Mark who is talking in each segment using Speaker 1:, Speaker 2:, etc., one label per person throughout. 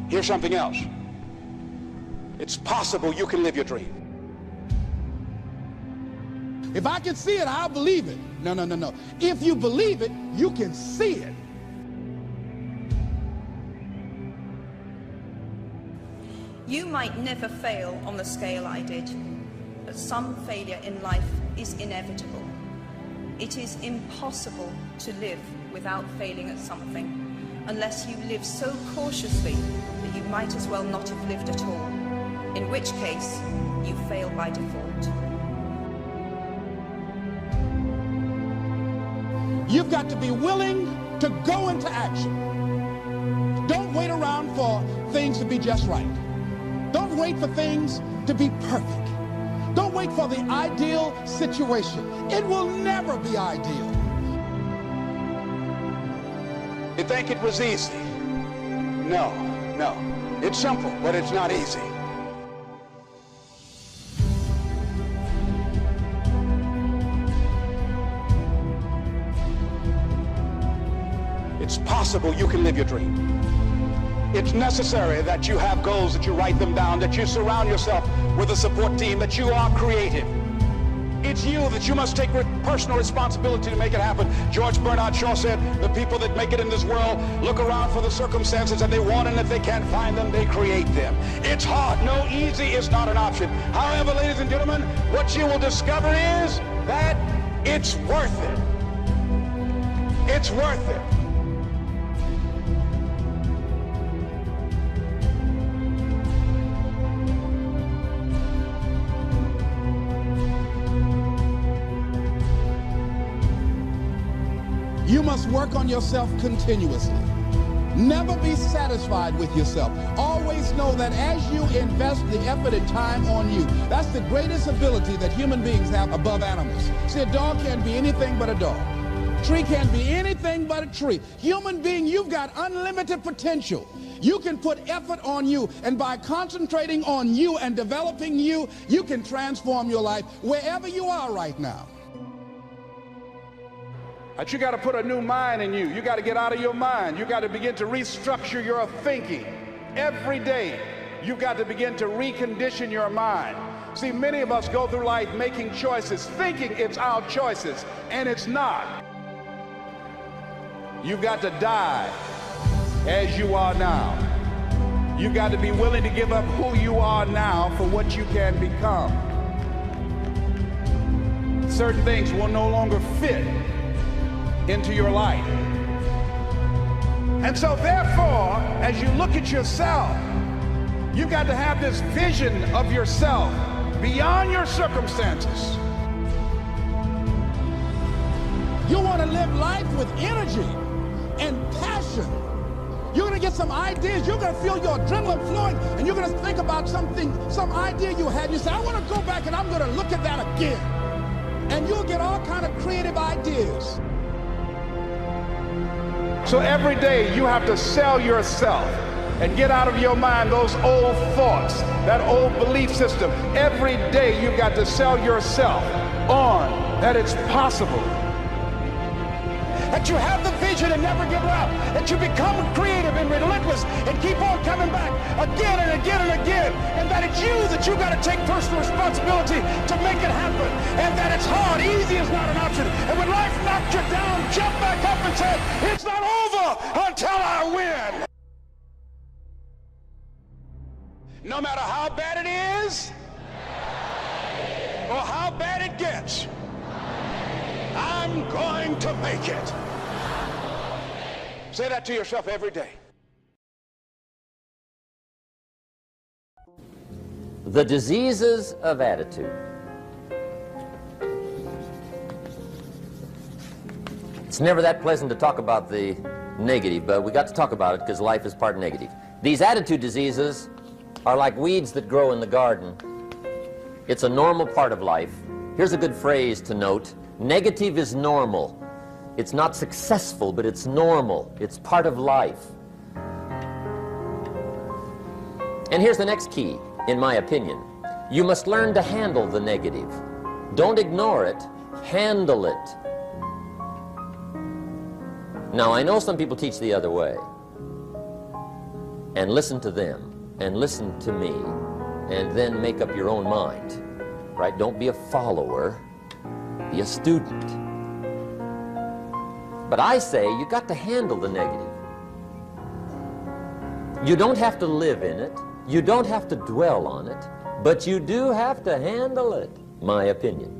Speaker 1: Here's something else. It's possible you can live your dream.
Speaker 2: If I can see it, I'll believe it. No, no, no, no. If you believe it, you can see it.
Speaker 3: You might never fail on the scale I did, but some failure in life is inevitable. It is impossible to live without failing at something, unless you live so cautiously that you might as well not have lived at all, in which case you fail by default.
Speaker 2: You've got to be willing to go into action. Don't wait around for things to be just right. Don't wait for things to be perfect. Don't wait for the ideal situation. It will never be ideal.
Speaker 1: You think it was easy? No, no. It's simple, but it's not easy. It's possible you can live your dream. It's necessary that you have goals, that you write them down, that you surround yourself with a support team, that you are creative. It's you that you must take personal responsibility to make it happen. George Bernard Shaw said, the people that make it in this world look around for the circumstances that they want, and if they can't find them, they create them. It's hard. No, easy is not an option. However, ladies and gentlemen, what you will discover is that it's worth it. It's worth it.
Speaker 2: You must work on yourself continuously. Never be satisfied with yourself. Always know that as you invest the effort and time on you, that's the greatest ability that human beings have above animals. See, a dog can't be anything but a dog. A tree can't be anything but a tree. Human being, you've got unlimited potential. You can put effort on you, and by concentrating on you and developing you, you can transform your life wherever you are right now.
Speaker 1: But you got to put a new mind in you. You got to get out of your mind. You got to begin to restructure your thinking. Every day, you've got to begin to recondition your mind. See, many of us go through life making choices, thinking it's our choices, and it's not. You've got to die as you are now. You've got to be willing to give up who you are now for what you can become. Certain things will no longer fit into your life. And so therefore, as you look at yourself, you've got to have this vision of yourself beyond your circumstances.
Speaker 2: You want to live life with energy and passion. You're going to get some ideas. You're going to feel your adrenaline flowing, and you're going to think about something, some idea you had. You say, I want to go back and I'm going to look at that again. And you'll get all kind of creative ideas.
Speaker 1: So every day you have to sell yourself and get out of your mind those old thoughts, that old belief system. Every day you've got to sell yourself on that it's possible. That you have the vision and never give up. That you become creative and relentless and keep on coming back again and again and again. And that it's you that you got to take personal responsibility to make it happen. And that it's hard. Easy is not an option. And when life knocks you down, jump back up and say, it's not over until I win. No matter how bad it is or how bad it gets, I'm going to make it. Say that to yourself every day.
Speaker 4: The diseases of attitude. It's never that pleasant to talk about the negative, but we got to talk about it because life is part negative. These attitude diseases are like weeds that grow in the garden. It's a normal part of life. Here's a good phrase to note. Negative is normal. It's not successful, but it's normal. It's part of life. And here's the next key, in my opinion. You must learn to handle the negative. Don't ignore it. Handle it. Now, I know some people teach the other way. and listen to them and listen to me and then make up your own mind, right? Don't be a follower, be a student. But I say you got to handle the negative. You don't have to live in it. You don't have to dwell on it, but you do have to handle it, my opinion.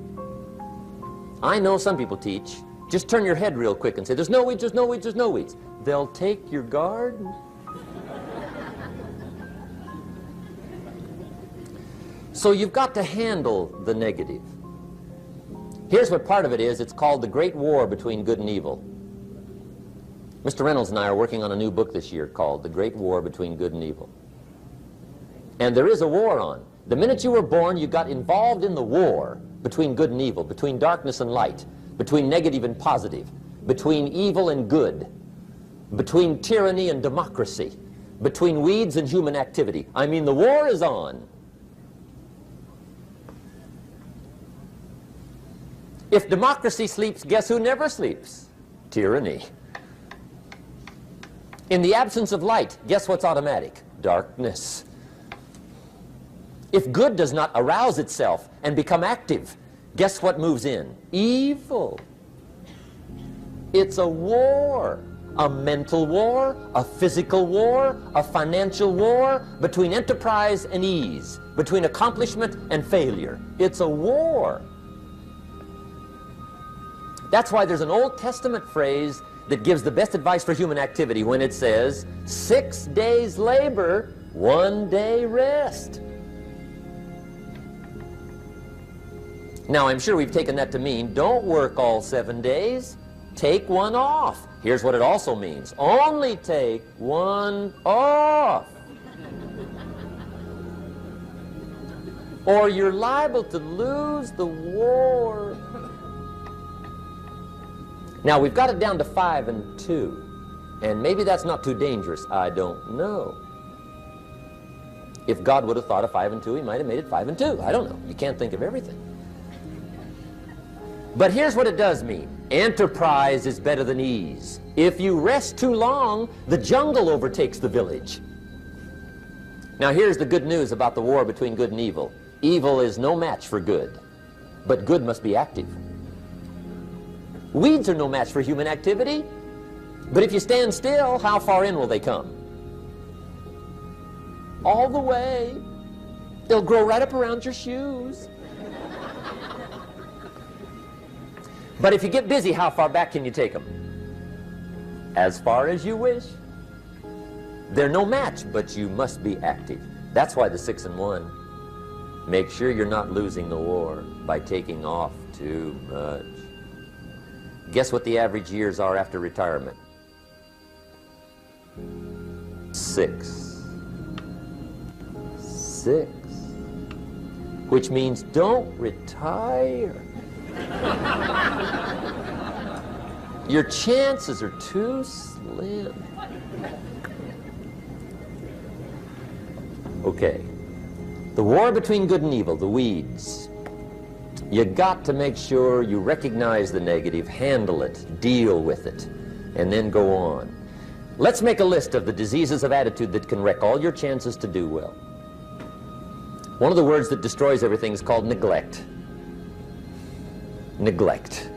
Speaker 4: I know some people teach, just turn your head real quick and say, there's no weeds, there's no weeds, there's no weeds. They'll take your garden. So you've got to handle the negative. Here's what part of it is. It's called the Great War Between Good and Evil. Mr. Reynolds and I are working on a new book this year called The Great War Between Good and Evil. And there is a war on. The minute you were born, you got involved in the war between good and evil, between darkness and light, between negative and positive, between evil and good, between tyranny and democracy, between weeds and human activity. I mean, the war is on. If democracy sleeps, guess who never sleeps? Tyranny. In the absence of light, guess what's automatic? Darkness. If good does not arouse itself and become active, guess what moves in? Evil. It's a war. A mental war, a physical war, a financial war, between enterprise and ease, between accomplishment and failure. It's a war. That's why there's an Old Testament phrase that gives the best advice for human activity when it says, 6 days labor, 1 day rest. Now, I'm sure we've taken that to mean, don't work all 7 days, take one off. Here's what it also means, only take one off. Or you're liable to lose the war. Now, we've got it down to 5 and 2, and maybe that's not too dangerous. I don't know. If God would have thought of 5 and 2, he might have made it 5 and 2. I don't know. You can't think of everything. But here's what it does mean. Enterprise is better than ease. If you rest too long, the jungle overtakes the village. Now, here's the good news about the war between good and evil. Evil is no match for good, but good must be active. Weeds are no match for human activity, but if you stand still, how far in will they come? All the way. They'll grow right up around your shoes. But if you get busy, how far back can you take them? As far as you wish. They're no match, but you must be active. That's why the 6 and 1. Make sure you're not losing the war by taking off too much. Guess what the average years are after retirement? 6. 6. Which means don't retire. Your chances are too slim. Okay. The war between good and evil, the weeds. You got to make sure you recognize the negative, handle it, deal with it, and then go on. Let's make a list of the diseases of attitude that can wreck all your chances to do well. One of the words that destroys everything is called neglect. Neglect.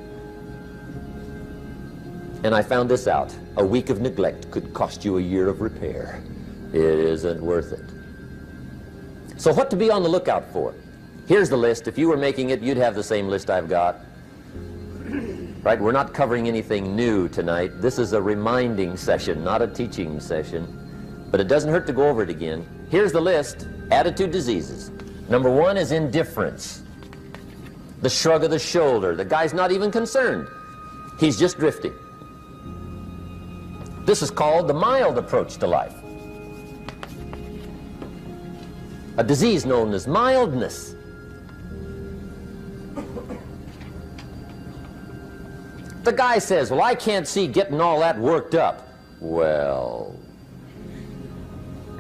Speaker 4: And I found this out. A week of neglect could cost you a year of repair. It isn't worth it. So what to be on the lookout for? Here's the list. If you were making it, you'd have the same list I've got. Right? We're not covering anything new tonight. This is a reminding session, not a teaching session. But it doesn't hurt to go over it again. Here's the list. Attitude diseases. Number 1 is indifference. The shrug of the shoulder. The guy's not even concerned. He's just drifting. This is called the mild approach to life. A disease known as mildness. The guy says, well, I can't see getting all that worked up. Well,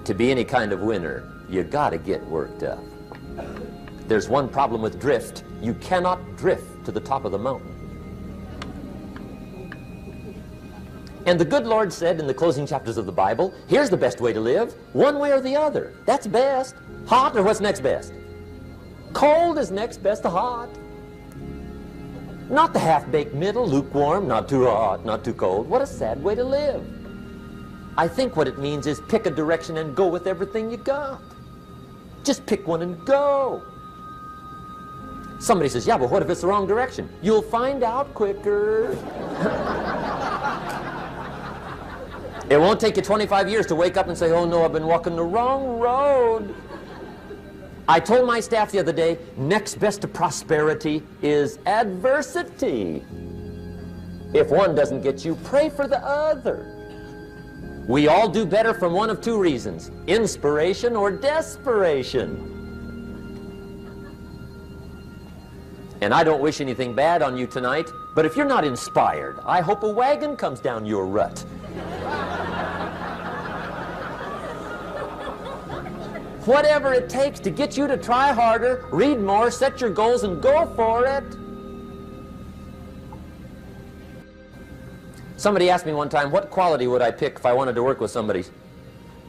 Speaker 4: to be any kind of winner, you gotta get worked up. There's one problem with drift. You cannot drift to the top of the mountain. And the good Lord said in the closing chapters of the Bible, here's the best way to live, one way or the other. That's best. Hot or what's next best? Cold is next best to hot. Not the half-baked middle, lukewarm, not too hot, not too cold. What a sad way to live. I think what it means is pick a direction and go with everything you got. Just pick one and go. Somebody says, yeah, but what if it's the wrong direction? You'll find out quicker. It won't take you 25 years to wake up and say, oh no, I've been walking the wrong road. I told my staff the other day, next best to prosperity is adversity. If one doesn't get you, pray for the other. We all do better from one of two reasons, inspiration or desperation. And I don't wish anything bad on you tonight, but if you're not inspired, I hope a wagon comes down your rut. Whatever it takes to get you to try harder, read more, set your goals, and go for it. Somebody asked me one time, what quality would I pick if I wanted to work with somebody?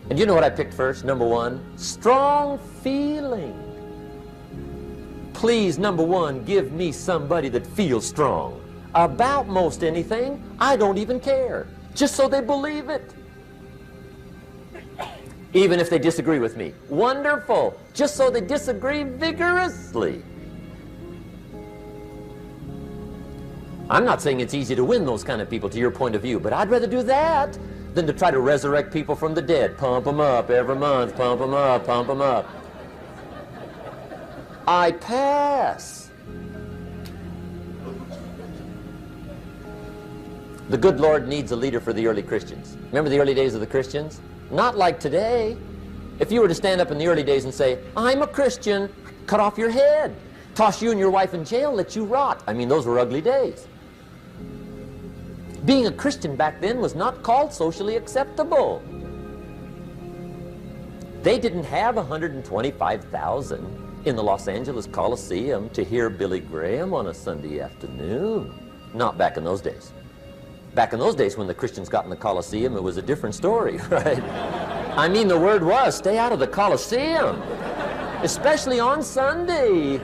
Speaker 4: And you know what I picked first? Number one, strong feeling. Please, number one, give me somebody that feels strong. About most anything, I don't even care. Just so they believe it. Even if they disagree with me. Wonderful. Just so they disagree vigorously. I'm not saying it's easy to win those kind of people to your point of view, but I'd rather do that than to try to resurrect people from the dead. Pump them up every month, pump them up, pump them up. I pass. The good Lord needs a leader for the early Christians. Remember the early days of the Christians? Not like today. If you were to stand up in the early days and say, I'm a Christian, cut off your head, toss you and your wife in jail, let you rot. I mean, those were ugly days. Being a Christian back then was not called socially acceptable. They didn't have 125,000 in the Los Angeles Coliseum to hear Billy Graham on a Sunday afternoon. Not back in those days. Back in those days when the Christians got in the Coliseum, it was a different story, right? I mean, the word was, stay out of the Coliseum, especially on Sunday.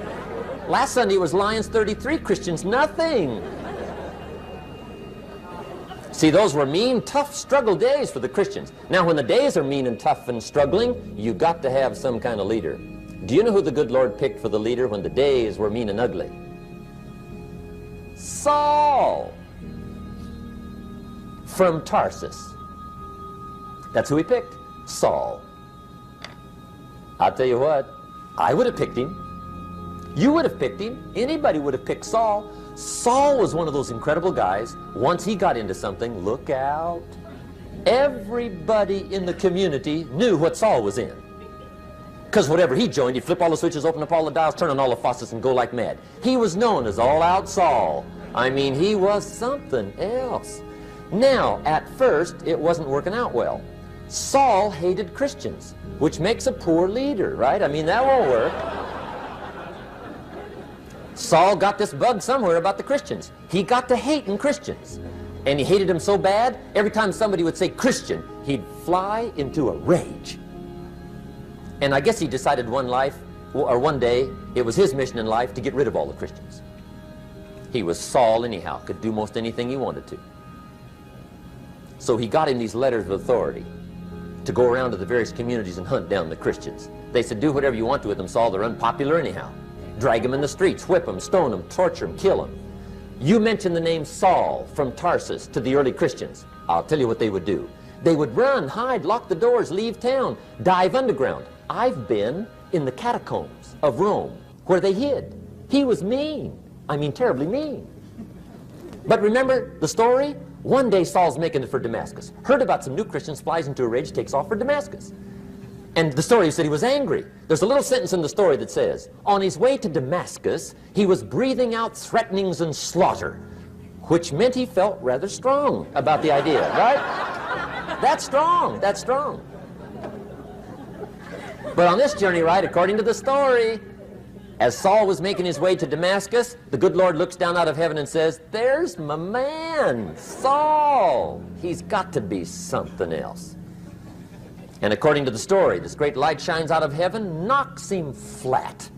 Speaker 4: Last Sunday was Lions 33, Christians nothing. See, those were mean, tough struggle days for the Christians. Now, when the days are mean and tough and struggling, you got to have some kind of leader. Do you know who the good Lord picked for the leader when the days were mean and ugly? Saul. From Tarsus. That's who he picked, Saul. I'll tell you what, I would have picked him. You would have picked him. Anybody would have picked Saul. Saul was one of those incredible guys. Once he got into something, look out. Everybody in the community knew what Saul was in. Because whatever he joined, he'd flip all the switches, open up all the dials, turn on all the faucets, and go like mad. He was known as All-Out Saul. I mean, he was something else. Now, at first, it wasn't working out well. Saul hated Christians, which makes a poor leader, right? I mean, that won't work. Saul got this bug somewhere about the Christians. He got to hating Christians. And he hated them so bad, every time somebody would say Christian, he'd fly into a rage. And I guess he decided one day, it was his mission in life to get rid of all the Christians. He was Saul anyhow, could do most anything he wanted to. So he got him these letters of authority to go around to the various communities and hunt down the Christians. They said, do whatever you want to with them, Saul, they're unpopular anyhow. Drag them in the streets, whip them, stone them, torture them, kill them. You mention the name Saul from Tarsus to the early Christians, I'll tell you what they would do. They would run, hide, lock the doors, leave town, dive underground. I've been in the catacombs of Rome where they hid. He was mean. I mean, terribly mean. But remember the story? One day Saul's making it for Damascus. Heard about some new Christians, flies into a rage, takes off for Damascus. And the story said he was angry. There's a little sentence in the story that says, on his way to Damascus, he was breathing out threatenings and slaughter, which meant he felt rather strong about the idea, right? That's strong, that's strong. But on this journey, right, according to the story, As Saul was making his way to Damascus, the good Lord looks down out of heaven and says, there's my man, Saul. He's got to be something else. And according to the story, this great light shines out of heaven, knocks him flat,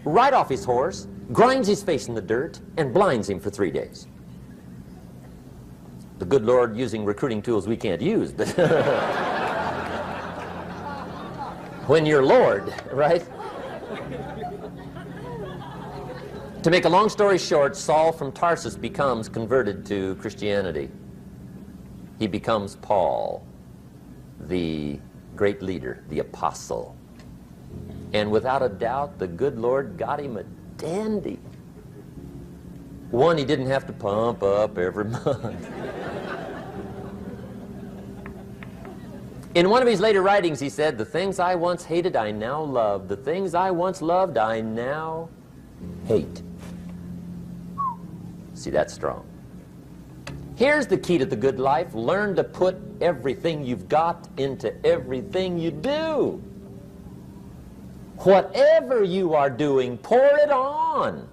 Speaker 4: right off his horse, grinds his face in the dirt, and blinds him for 3 days. The good Lord using recruiting tools we can't use, but when you're Lord, right? To make a long story short, Saul from Tarsus becomes converted to Christianity. He becomes Paul, the great leader, the apostle. And without a doubt, the good Lord got him a dandy. One he didn't have to pump up every month. In one of his later writings, he said, the things I once hated, I now love. The things I once loved, I now hate. See, that's strong. Here's the key to the good life. Learn to put everything you've got into everything you do. Whatever you are doing, pour it on.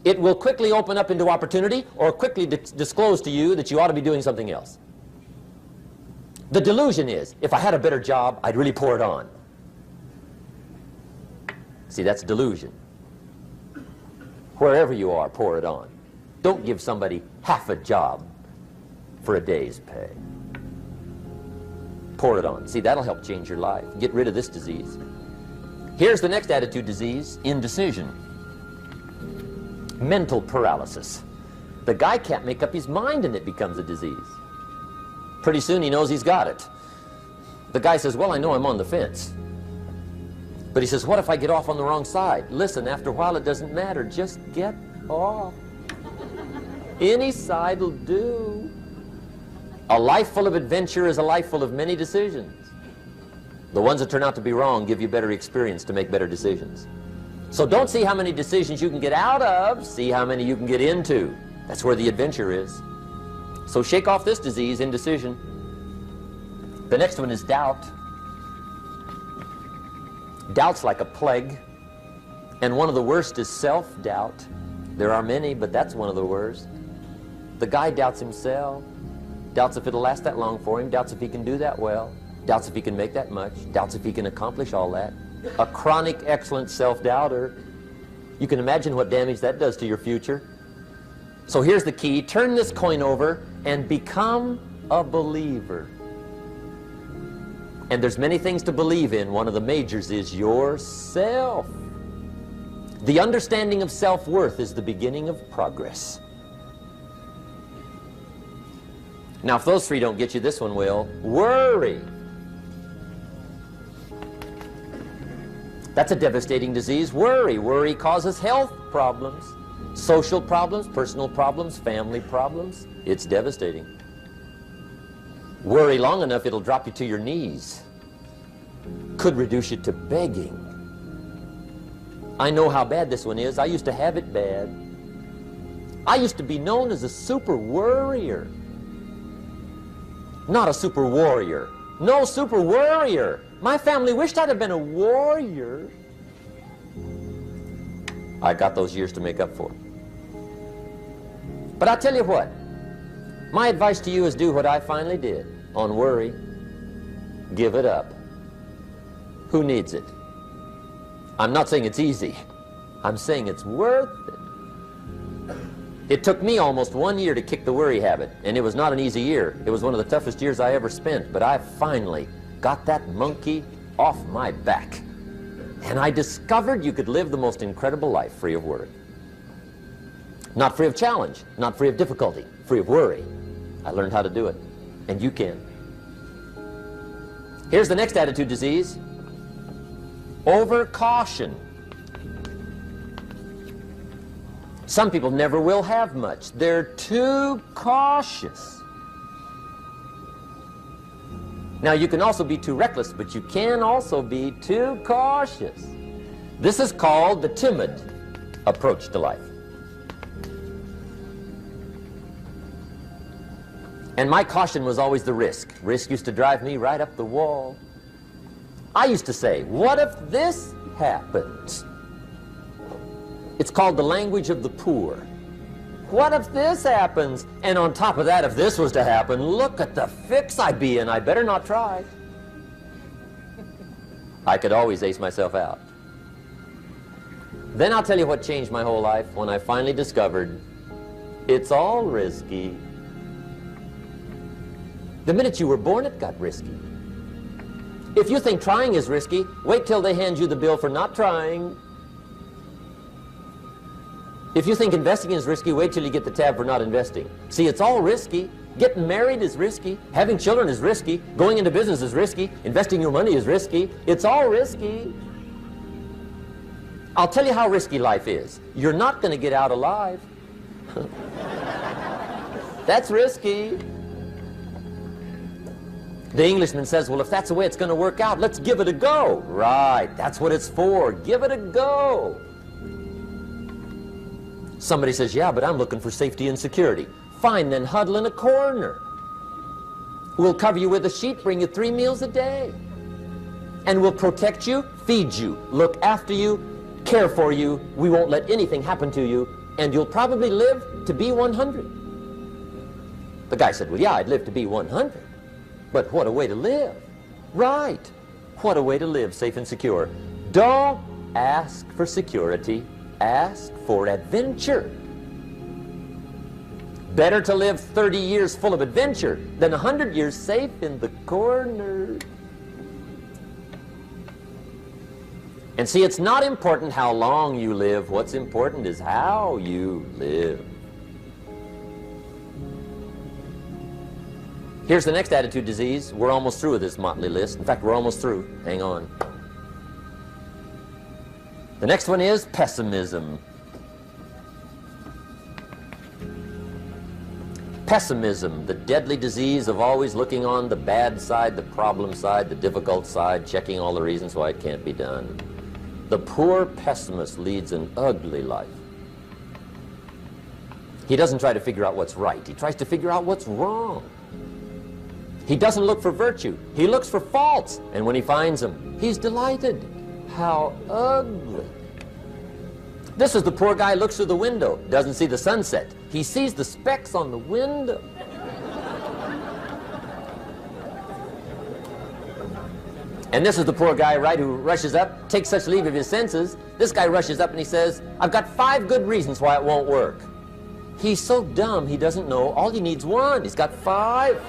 Speaker 4: It will quickly open up into opportunity or quickly disclose to you that you ought to be doing something else. The delusion is, if I had a better job, I'd really pour it on. See, that's delusion. Wherever you are, pour it on. Don't give somebody half a job for a day's pay. Pour it on. See, that'll help change your life. Get rid of this disease. Here's the next attitude disease, indecision. Mental paralysis. The guy can't make up his mind and it becomes a disease. Pretty soon he knows he's got it. The guy says, well, I know I'm on the fence. But he says, what if I get off on the wrong side? Listen, after a while it doesn't matter. Just get off. Any side will do. A life full of adventure is a life full of many decisions. The ones that turn out to be wrong give you better experience to make better decisions. So don't see how many decisions you can get out of, see how many you can get into. That's where the adventure is. So shake off this disease, indecision. The next one is doubt. Doubt's like a plague. And one of the worst is self-doubt. There are many, but that's one of the worst. The guy doubts himself. Doubts if it'll last that long for him. Doubts if he can do that well. Doubts if he can make that much. Doubts if he can accomplish all that. A chronic, excellent self-doubter. You can imagine what damage that does to your future. So here's the key. Turn this coin over and become a believer. And there's many things to believe in. One of the majors is yourself. The understanding of self-worth is the beginning of progress. Now, if those three don't get you, this one will. Worry. That's a devastating disease. Worry. Worry causes health problems, social problems, personal problems, family problems. It's devastating. Worry long enough, it'll drop you to your knees. Could reduce you to begging. I know how bad this one is. I used to have it bad. I used to be known as a super worrier. Not a super warrior. No, super worrier. My family wished I'd have been a warrior. I got those years to make up for. But I'll tell you what. My advice to you is do what I finally did on worry. Give it up. Who needs it? I'm not saying it's easy. I'm saying it's worth it. It took me almost 1 year to kick the worry habit, and it was not an easy year. It was one of the toughest years I ever spent, but I finally got that monkey off my back. And I discovered you could live the most incredible life free of worry. Not free of challenge, not free of difficulty, free of worry. I learned how to do it, and you can. Here's the next attitude disease. Over-caution. Some people never will have much. They're too cautious. Now, you can also be too reckless, but you can also be too cautious. This is called the timid approach to life. And my caution was always the risk. Risk used to drive me right up the wall. I used to say, what if this happens? It's called the language of the poor. What if this happens? And on top of that, if this was to happen, look at the fix I'd be in. I better not try. I could always ace myself out. Then I'll tell you what changed my whole life when I finally discovered it's all risky. The minute you were born, it got risky. If you think trying is risky, wait till they hand you the bill for not trying. If you think investing is risky, wait till you get the tab for not investing. See, it's all risky. Getting married is risky. Having children is risky. Going into business is risky. Investing your money is risky. It's all risky. I'll tell you how risky life is. You're not going to get out alive. That's risky. The Englishman says, well, if that's the way it's going to work out, let's give it a go. Right, that's what it's for. Give it a go. Somebody says, yeah, but I'm looking for safety and security. Fine, then huddle in a corner. We'll cover you with a sheet, bring you 3 meals a day. And we'll protect you, feed you, look after you, care for you. We won't let anything happen to you, and you'll probably live to be 100. The guy said, well, yeah, I'd live to be 100. But what a way to live. Right. What a way to live, safe and secure. Don't ask for security. Ask for adventure. Better to live 30 years full of adventure than 100 years safe in the corner. And see, it's not important how long you live. What's important is how you live. Here's the next attitude disease. We're almost through with this motley list. In fact, we're almost through. Hang on. The next one is pessimism. Pessimism, the deadly disease of always looking on the bad side, the problem side, the difficult side, checking all the reasons why it can't be done. The poor pessimist leads an ugly life. He doesn't try to figure out what's right. He tries to figure out what's wrong. He doesn't look for virtue. He looks for faults. And when he finds them, he's delighted. How ugly. This is the poor guy who looks through the window, doesn't see the sunset. He sees the specks on the window. And this is the poor guy, right, who rushes up, takes such leave of his senses. This guy rushes up and he says, I've got 5 good reasons why it won't work. He's so dumb he doesn't know all he needs 1. He's got 5.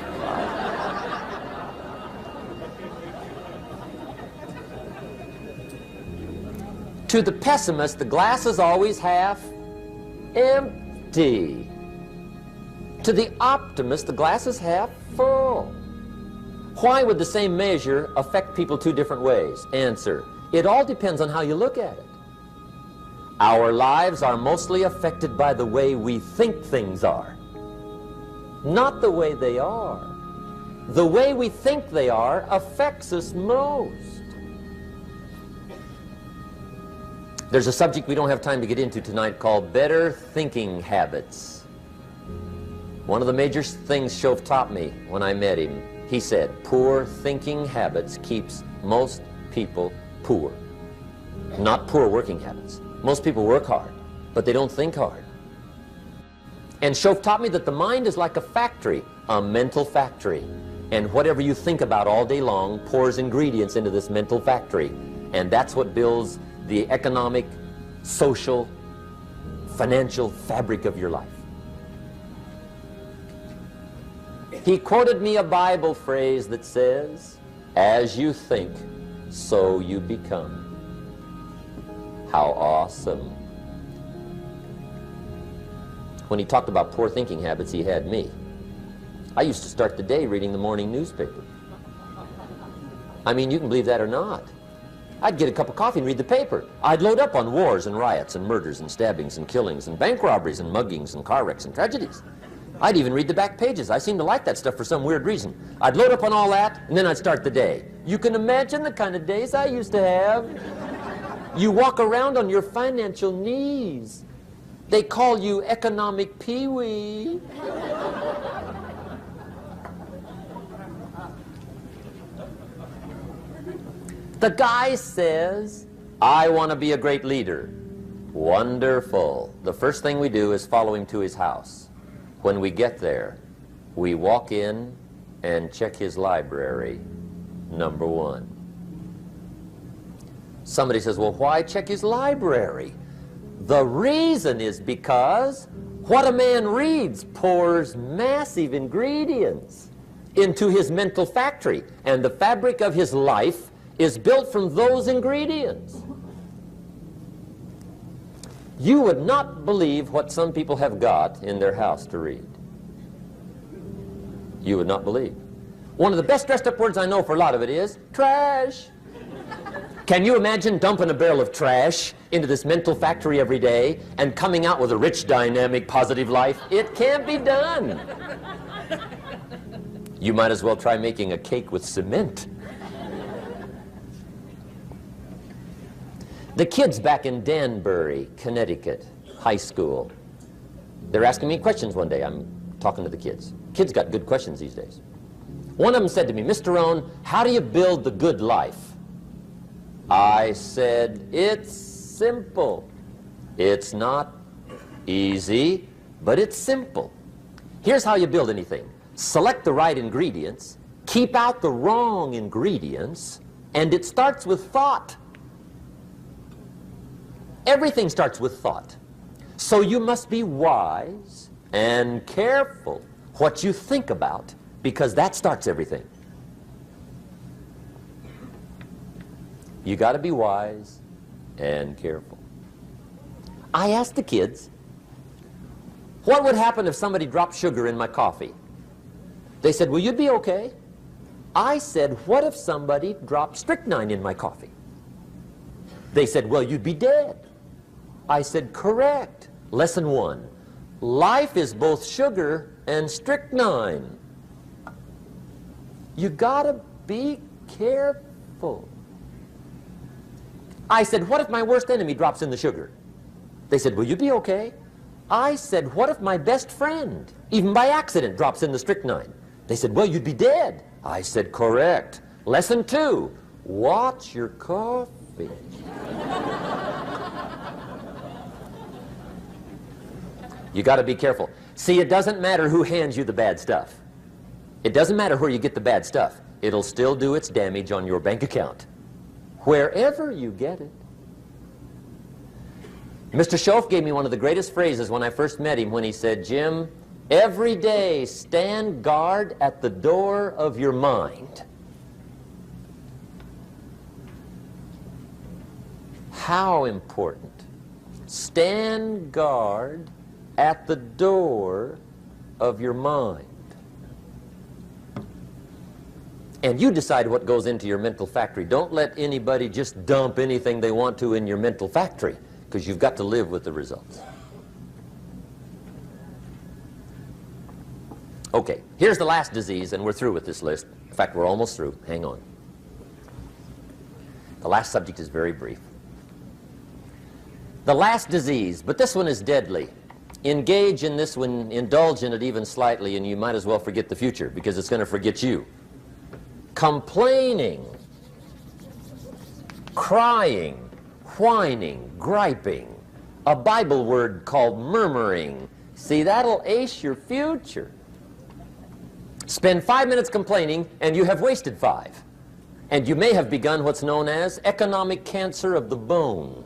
Speaker 4: To the pessimist, the glass is always half empty. To the optimist, the glass is half full. Why would the same measure affect people 2 different ways? Answer, it all depends on how you look at it. Our lives are mostly affected by the way we think things are, not the way they are. The way we think they are affects us most. There's a subject we don't have time to get into tonight called better thinking habits. One of the major things Shoaff taught me when I met him, he said, poor thinking habits keeps most people poor. Not poor working habits. Most people work hard, but they don't think hard. And Shoaff taught me that the mind is like a factory, a mental factory. And whatever you think about all day long pours ingredients into this mental factory. And that's what builds the economic, social, financial fabric of your life. He quoted me a Bible phrase that says, as you think, so you become. How awesome. When he talked about poor thinking habits, he had me. I used to start the day reading the morning newspaper. I mean, you can believe that or not. I'd get a cup of coffee and read the paper. I'd load up on wars and riots and murders and stabbings and killings and bank robberies and muggings and car wrecks and tragedies. I'd even read the back pages. I seem to like that stuff for some weird reason. I'd load up on all that, and then I'd start the day. You can imagine the kind of days I used to have. You walk around on your financial knees. They call you economic peewee. The guy says, I want to be a great leader. Wonderful. The first thing we do is follow him to his house. When we get there, we walk in and check his library, number one. Somebody says, well, why check his library? The reason is because what a man reads pours massive ingredients into his mental factory, and the fabric of his life is built from those ingredients. You would not believe what some people have got in their house to read. You would not believe. One of the best dressed up words I know for a lot of it is trash. Can you imagine dumping a barrel of trash into this mental factory every day and coming out with a rich, dynamic, positive life? It can't be done. You might as well try making a cake with cement. The kids back in Danbury, Connecticut, high school, they're asking me questions one day. I'm talking to the kids. Kids got good questions these days. One of them said to me, Mr. Rohn, how do you build the good life? I said, it's simple. It's not easy, but it's simple. Here's how you build anything. Select the right ingredients, keep out the wrong ingredients, and it starts with thought. Everything starts with thought. So you must be wise and careful what you think about, because that starts everything. You got to be wise and careful. I asked the kids, what would happen if somebody dropped sugar in my coffee? They said, well, you'd be okay. I said, what if somebody dropped strychnine in my coffee? They said, well, you'd be dead. I said, correct. Lesson one, life is both sugar and strychnine. You gotta be careful. I said, what if my worst enemy drops in the sugar? They said, will you be okay? I said, what if my best friend, even by accident, drops in the strychnine? They said, well, you'd be dead. I said, correct. Lesson two, watch your coffee. You got to be careful. See, it doesn't matter who hands you the bad stuff. It doesn't matter where you get the bad stuff. It'll still do its damage on your bank account, wherever you get it. Mr. Schoaf gave me one of the greatest phrases when I first met him, when he said, Jim, every day stand guard at the door of your mind. How important. Stand guard at the door of your mind. And you decide what goes into your mental factory. Don't let anybody just dump anything they want to in your mental factory, because you've got to live with the results. Okay, here's the last disease, and we're through with this list. In fact, we're almost through. Hang on. The last subject is very brief. The last disease, but this one is deadly. Engage in this one, indulge in it even slightly, and you might as well forget the future, because it's going to forget you. Complaining, crying, whining, griping, a Bible word called murmuring. See, that'll ace your future. Spend 5 minutes complaining, and you have wasted 5. And you may have begun what's known as economic cancer of the bone.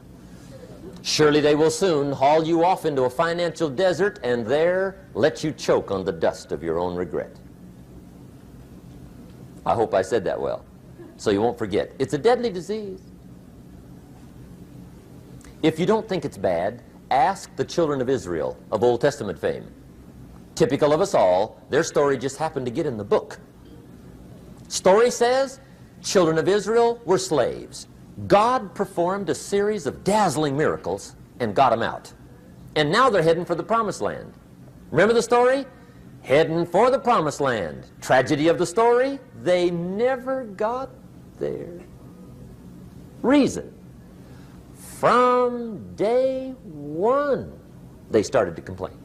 Speaker 4: Surely they will soon haul you off into a financial desert and there let you choke on the dust of your own regret. I hope I said that well, so you won't forget. It's a deadly disease. If you don't think it's bad, ask the children of Israel of Old Testament fame. Typical of us all, their story just happened to get in the book. Story says, children of Israel were slaves. God performed a series of dazzling miracles and got them out. And now they're heading for the promised land. Remember the story? Heading for the promised land. Tragedy of the story, they never got there. Reason. From day one, they started to complain.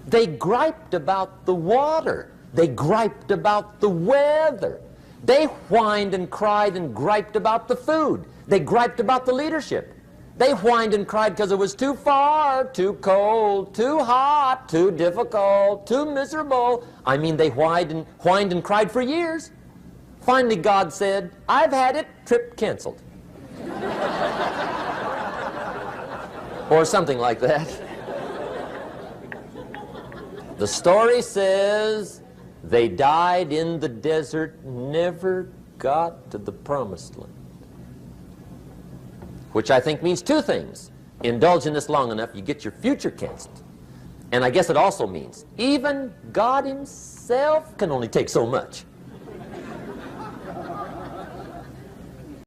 Speaker 4: They griped about the water. They griped about the weather. They whined and cried and griped about the food. They griped about the leadership. They whined and cried because it was too far, too cold, too hot, too difficult, too miserable. I mean, they whined and cried for years. Finally, God said, "I've had it, trip canceled." Or something like that. The story says they died in the desert, never got to the promised land. Which I think means two things. Indulge in this long enough, you get your future canceled. And I guess it also means even God himself can only take so much.